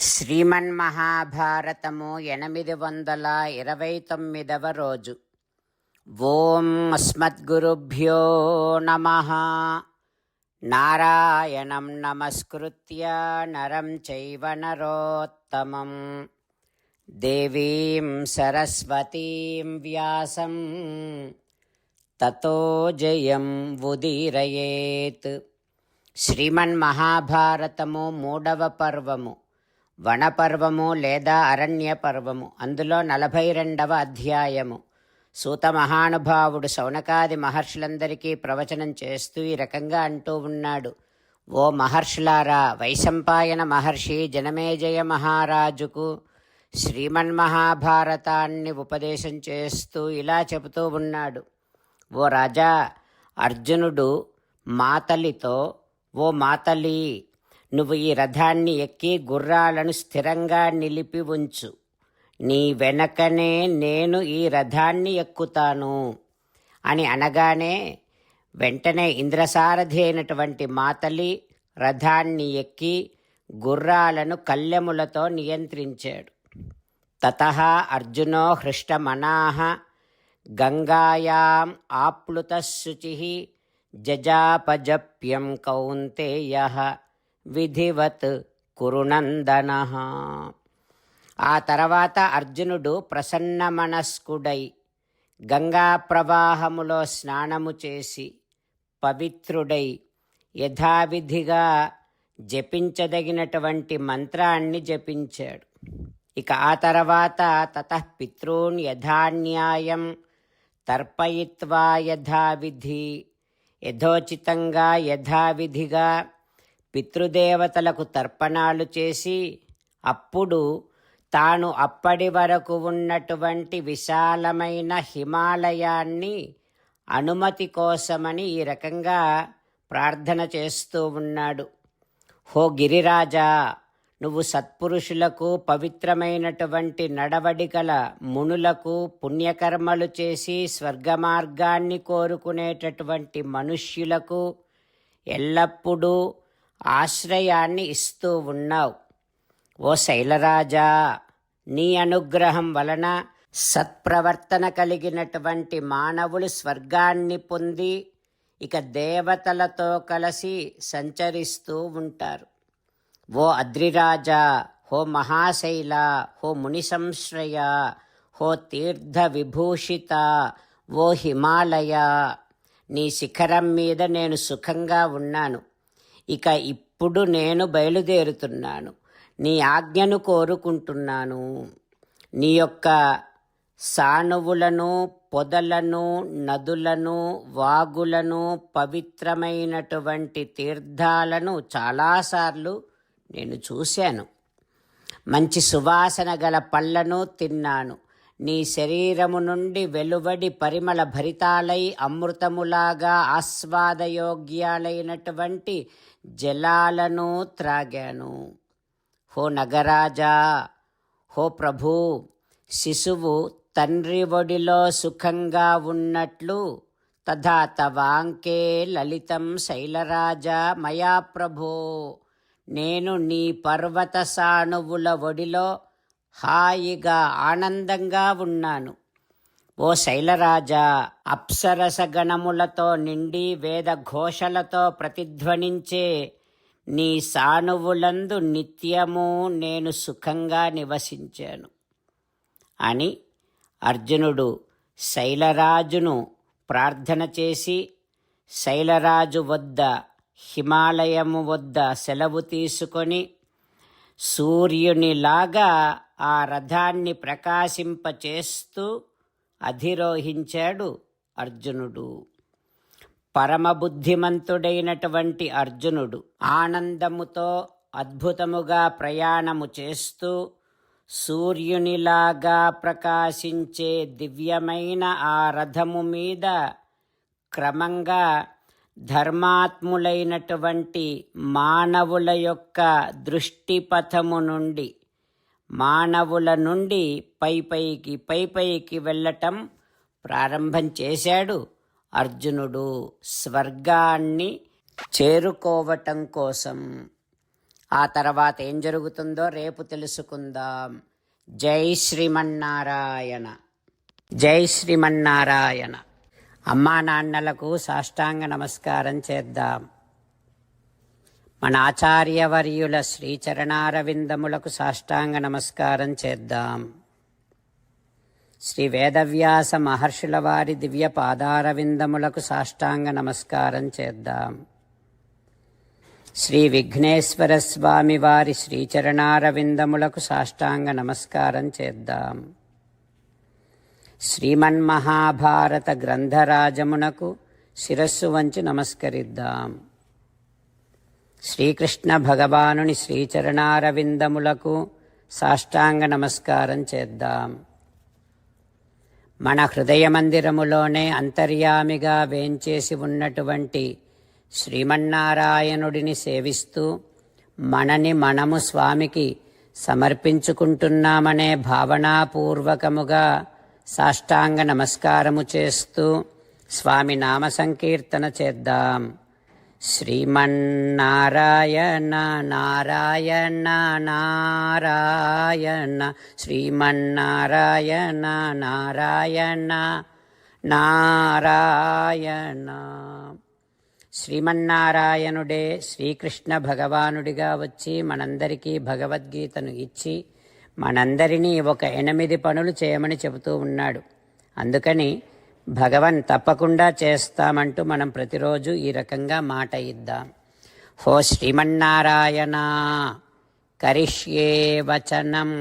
శ్రీమన్మహాభారతము 829వ రోజు. ఓం అస్మద్గురుభ్యో నమః. నారాయణం నమస్కృత్య నరం చైవ నరోత్తమం దేవీం సరస్వతీం వ్యాసం తతో జయం ఉదీరయేత్. శ్రీమన్మహాభారతము 3వ పర్వము, వనపర్వము లేదా అరణ్య పర్వము. అందులో 42వ అధ్యాయము. సూత మహానుభావుడు శౌనకాది మహర్షులందరికీ ప్రవచనం చేస్తూ ఈ రకంగా అంటూ ఉన్నాడు. ఓ మహర్షులారా, వైశంపాయన మహర్షి జనమేజయ మహారాజుకు శ్రీమన్మహాభారతాన్ని ఉపదేశం చేస్తూ ఇలా చెబుతూ ఉన్నాడు. ఓ రాజా, అర్జునుడు మాతలితో, ఓ మాతలి, నువ్వు ఈ రథాన్ని ఎక్కి గుర్రాలను స్థిరంగా నిలిపి ఉంచు. నీ వెనకనే నేను ఈ రథాన్ని ఎక్కుతాను అని అనగానే వెంటనే ఇంద్రసారథి అయినటువంటి మాతలి రథాన్ని ఎక్కి గుర్రాలను కళ్ళెములతో నియంత్రించాడు. తతః అర్జునో హృష్టమనాః గంగాయాం ఆప్లుతశుచిః జజాపజప్యం కౌంతేయః విధివత్ కురునందనః. ఆ తర్వాత అర్జునుడు ప్రసన్న మనస్కుడై గంగా ప్రవాహములో స్నానము చేసి పవిత్రుడై యథావిధిగా జపించదగినటువంటి మంత్రాన్ని జపించాడు. ఇక ఆ తర్వాత తతః పితॄన్ యథాన్యాయం తర్పయిత్వా యథావిధి, యథోచితంగా యథావిధిగా పితృదేవతలకు తర్పణాలు చేసి అప్పుడు తాను అప్పటి వరకు ఉన్నటువంటి విశాలమైన హిమాలయాన్ని అనుమతి కోసమని ఈ రకంగా ప్రార్థన చేస్తూ ఉన్నాడు. హో గిరిరాజా, నువ్వు సత్పురుషులకు, పవిత్రమైనటువంటి నడవడికల మునులకు, పుణ్యకర్మలు చేసి స్వర్గమార్గాన్ని కోరుకునేటటువంటి మనుష్యులకు ఎల్లప్పుడూ ఆశ్రయాన్ని ఇస్తూ ఉన్నావు. ఓ శైలరాజా, నీ అనుగ్రహం వలన సత్ప్రవర్తన కలిగినటువంటి మానవులు స్వర్గాన్ని పొంది ఇక దేవతలతో కలిసి సంచరిస్తూ ఉంటారు. ఓ అద్రిరాజా, హో మహాశైల, హో ముని సంశ్రయ, హో తీర్థ విభూషిత, ఓ హిమాలయ, నీ శిఖరం మీద నేను సుఖంగా ఉన్నాను. ఇక ఇప్పుడు నేను బయలుదేరుతున్నాను. నీ ఆజ్ఞను కోరుకుంటున్నాను. నీ యొక్క సానువులను, పొదలను, నదులను, వాగులను, పవిత్రమైనటువంటి తీర్థాలను చాలాసార్లు నేను చూశాను. మంచి సువాసన గల పళ్ళను తిన్నాను. నీ శరీరము నుండి వెలువడి పరిమళ భరితాలై అమృతములాగా ఆస్వాదయోగ్యాలైనటువంటి జలాలను త్రాగాను. హో నగరాజా, హో ప్రభూ, శిశువు తండ్రి ఒడిలో సుఖంగా ఉన్నట్లు తథా తవాంకే లలితం శైలరాజా మయా ప్రభో, నేను నీ పర్వత సానువుల ఒడిలో హాయిగా ఆనందంగా ఉన్నాను. ఓ శైలరాజా, అప్సరస గణములతో నిండి వేద ఘోషలతో ప్రతిధ్వనించే నీ సానువులందు నిత్యము నేను సుఖంగా నివసించాను అని అర్జునుడు శైలరాజును ప్రార్థన చేసి శైలరాజు వద్ద, హిమాలయము వద్ద సెలవు తీసుకొని సూర్యునిలాగా ఆ రథాన్ని ప్రకాశింపచేస్తూ అధిరోహించాడు అర్జునుడు. పరమబుద్ధిమంతుడైనటువంటి అర్జునుడు ఆనందముతో అద్భుతముగా ప్రయాణము చేస్తూ సూర్యునిలాగా ప్రకాశించే దివ్యమైన ఆ రథము మీద క్రమంగా ధర్మాత్ములైనటువంటి మానవుల యొక్క దృష్టిపథము నుండి, మానవుల నుండి పైపైకి వెళ్ళటం ప్రారంభం చేశాడు అర్జునుడు స్వర్గాన్ని చేరుకోవటం కోసం. ఆ తర్వాత ఏం జరుగుతుందో రేపు తెలుసుకుందాం. జై శ్రీమన్నారాయణ. జై శ్రీమన్నారాయణ. అమ్మా నాన్నలకు సాష్టాంగ నమస్కారం చేద్దాం. మన ఆచార్యవర్యుల శ్రీచరణారవిందములకు సాష్టాంగ నమస్కారం చేద్దాం. శ్రీ వేదవ్యాస మహర్షుల వారి దివ్య పాదారవిందములకు సాష్టాంగ నమస్కారం చేద్దాం. శ్రీ విఘ్నేశ్వర స్వామి వారి శ్రీచరణారవిందములకు సాష్టాంగ నమస్కారం చేద్దాం. శ్రీమన్మహాభారత గ్రంథరాజమునకు శిరస్సు వంచి నమస్కరిద్దాం. శ్రీకృష్ణ భగవానుని శ్రీచరణారవిందములకు సాష్టాంగ నమస్కారం చేద్దాం. మన హృదయ మందిరములోనే అంతర్యామిగా వేంచేసి ఉన్నటువంటి శ్రీమన్నారాయణుడిని సేవిస్తూ మనని మనము స్వామికి సమర్పించుకుంటున్నామనే భావనాపూర్వకముగా సాష్టాంగ నమస్కారము చేస్తూ స్వామి నామ సంకీర్తన చేద్దాం. శ్రీమన్నారాయణ నారాయణ నారాయణ శ్రీమన్నారాయణ నారాయణ నారాయణ. శ్రీమన్నారాయణుడే శ్రీకృష్ణ భగవానుడిగా వచ్చి మనందరికీ భగవద్గీతను ఇచ్చి మనందరినీ ఒక 8 పనులు చేయమని చెబుతూ ఉన్నాడు. అందుకని భగవన్ తప్పకుండా చేస్తామంటూ మనం ప్రతిరోజు ఈ రకంగా మాట ఇద్దాం. హో శ్రీమన్నారాయణ కరిష్యే వచనం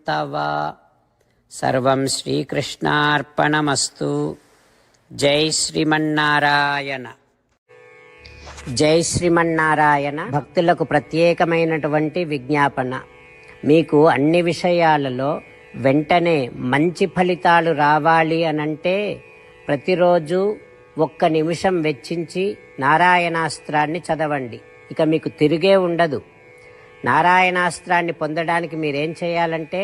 తవ సర్వం శ్రీకృష్ణార్పణమస్తు. జై శ్రీమన్నారాయణ. జై శ్రీమన్నారాయణ. భక్తులకు ప్రత్యేకమైనటువంటి విజ్ఞాపన. మీకు అన్ని విషయాలలో వెంటనే మంచి ఫలితాలు రావాలి అనంటే ప్రతిరోజు 1 నిమిషం వెచ్చించి నారాయణాస్త్రాన్ని చదవండి. ఇక మీకు తిరిగే ఉండదు. నారాయణాస్త్రాన్ని పొందడానికి మీరేం చేయాలంటే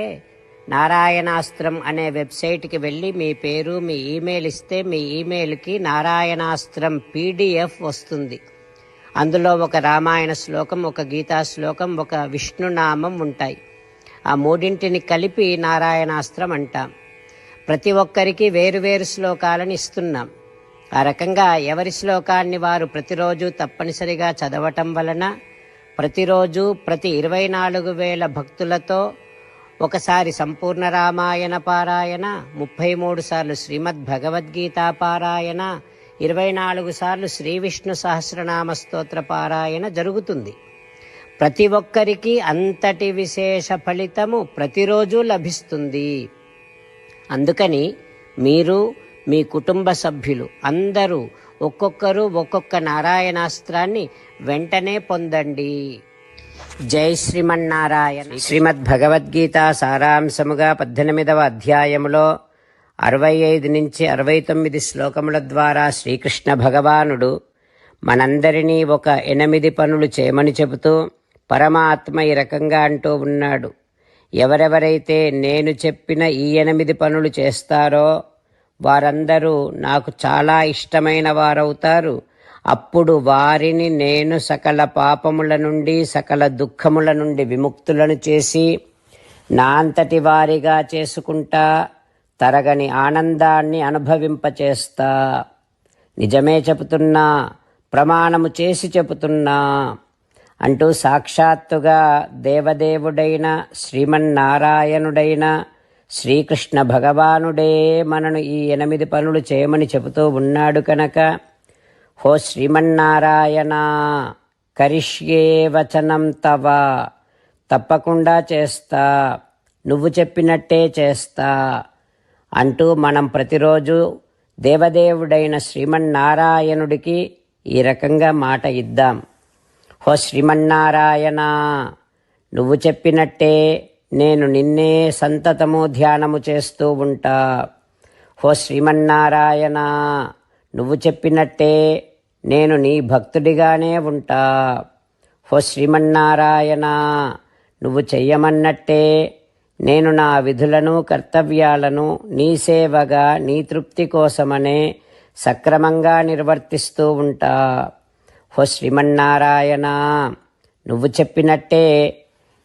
నారాయణాస్త్రం అనే వెబ్సైట్కి వెళ్ళి మీ పేరు మీ ఈమెయిల్ ఇస్తే మీ ఈమెయిల్కి నారాయణాస్త్రం PDF వస్తుంది. అందులో ఒక రామాయణ శ్లోకం, ఒక గీతా శ్లోకం, ఒక విష్ణునామం ఉంటాయి. ఆ 3 కలిపి నారాయణాస్త్రం అంటాం. ప్రతి ఒక్కరికి వేరువేరు శ్లోకాలను ఇస్తున్నాం. ఆ రకంగా ఎవరి శ్లోకాన్ని వారు ప్రతిరోజు తప్పనిసరిగా చదవటం వలన ప్రతిరోజు ప్రతి 24,000 భక్తులతో ఒకసారి సంపూర్ణ రామాయణ పారాయణ, 33 సార్లు శ్రీమద్ భగవద్గీత పారాయణ, 24 సార్లు శ్రీ విష్ణు సహస్రనామ స్తోత్ర పారాయణ జరుగుతుంది. ప్రతి ఒక్కరికి అంతటి విశేష ఫలితము ప్రతిరోజు లభిస్తుంది. అందుకని మీరు మీ కుటుంబ సభ్యులు అందరూ ఒక్కొక్కరు ఒక్కొక్క నారాయణాస్త్రాన్ని వెంటనే పొందండి. జై శ్రీమన్నారాయణ. శ్రీమద్ భగవద్గీత సారాంశముగా 18వ అధ్యాయములో 65 నుంచి 69 శ్లోకముల ద్వారా శ్రీకృష్ణ భగవానుడు మనందరినీ ఒక 8 పనులు చేయమని చెబుతూ పరమాత్మ ఈ రకంగా అంటూ ఉన్నాడు. ఎవరెవరైతే నేను చెప్పిన ఈ 8 పనులు చేస్తారో వారందరూ నాకు చాలా ఇష్టమైన వారవుతారు. అప్పుడు వారిని నేను సకల పాపముల నుండి సకల దుఃఖముల నుండి విముక్తులను చేసి నా అంతటి వారిగా చేసుకుంటా, తరగని ఆనందాన్ని అనుభవింపచేస్తా. నిజమే చెబుతున్నా, ప్రమాణము చేసి చెబుతున్నా అంటూ సాక్షాత్తుగా దేవదేవుడైన శ్రీమన్నారాయణుడైన శ్రీకృష్ణ భగవానుడే మనను ఈ 8 పనులు చేయమని చెబుతూ ఉన్నాడు కనుక హో శ్రీమన్నారాయణ కరిష్యే వచనం తవ, తప్పకుండా చేస్తా, నువ్వు చెప్పినట్టే చేస్తా అంటూ మనం ప్రతిరోజు దేవదేవుడైన శ్రీమన్నారాయణుడికి ఈ రకంగా మాట ఇద్దాం. హో శ్రీమన్నారాయణ, నువ్వు చెప్పినట్టే నేను నిన్నే సంతతము ధ్యానము చేస్తూ ఉంటా. హో శ్రీమన్నారాయణ, నువ్వు చెప్పినట్టే నేను నీ భక్తుడిగానే ఉంటా. హో శ్రీమన్నారాయణ, నువ్వు చెయ్యమన్నట్టే నేను నా విధులను కర్తవ్యాలను నీ సేవగా నీ తృప్తి కోసమనే సక్రమంగా నిర్వర్తిస్తూ ఉంటా. హో శ్రీమన్నారాయణ, నువ్వు చెప్పినట్టే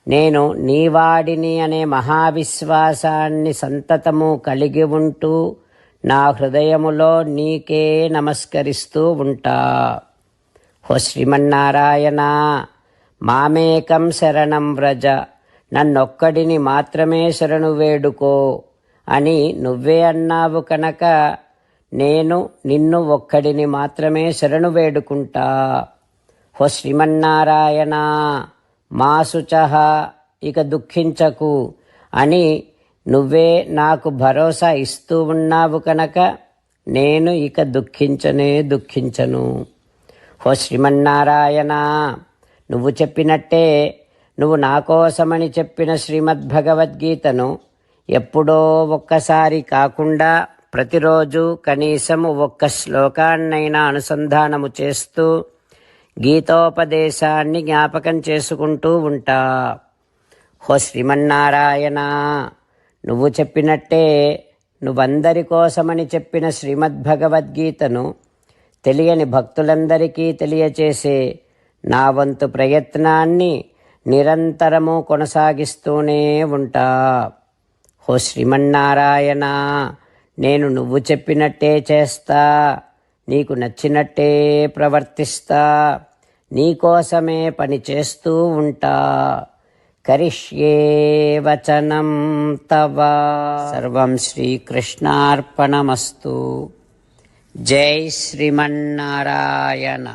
నేను నీవాడిని అనే మహావిశ్వాసాన్ని సంతతము కలిగి ఉంటూ నా హృదయములో నీకే నమస్కరిస్తూ ఉంటా. ఓ శ్రీమన్నారాయణ, మామేకం శరణం వ్రజ, నన్నొక్కడిని మాత్రమే శరణు వేడుకో అని నువ్వే అన్నావు కనుక నేను నిన్ను ఒక్కడిని మాత్రమే శరణు వేడుకుంటా. ఓ శ్రీమన్నారాయణ, మా శుచః, ఇక దుఃఖించకు అని నువ్వే నాకు భరోసా ఇస్తూ ఉన్నావు కనుక నేను ఇక దుఃఖించను. ఓ శ్రీమన్నారాయణ, నువ్వు చెప్పినట్టే నువ్వు నా కోసమని చెప్పిన శ్రీమద్భగవద్గీతను ఎప్పుడో ఒక్కసారి కాకుండా ప్రతిరోజు కనీసం ఒక్క శ్లోకాన్నైనా అనుసంధానము చేస్తూ గీతోపదేశాన్ని జ్ఞాపకం చేసుకుంటూ ఉంటా. ఓ శ్రీమన్నారాయణ, నువ్వు చెప్పినట్టే నువ్వందరి కోసమని చెప్పిన శ్రీమద్భగవద్గీతను తెలియని భక్తులందరికీ తెలియచేసే నా వంతు ప్రయత్నాన్ని నిరంతరము కొనసాగిస్తూనే ఉంటా. ఓ శ్రీమన్నారాయణ, నేను నువ్వు చెప్పినట్టే చేస్తా, నీకు నచ్చినట్టే ప్రవర్తిస్తా, నీకోసమే పని చేస్తూ ఉంటా. కరిష్యే వచనం తవ. సర్వం శ్రీకృష్ణార్పణమస్తు. జై శ్రీమన్నారాయణ.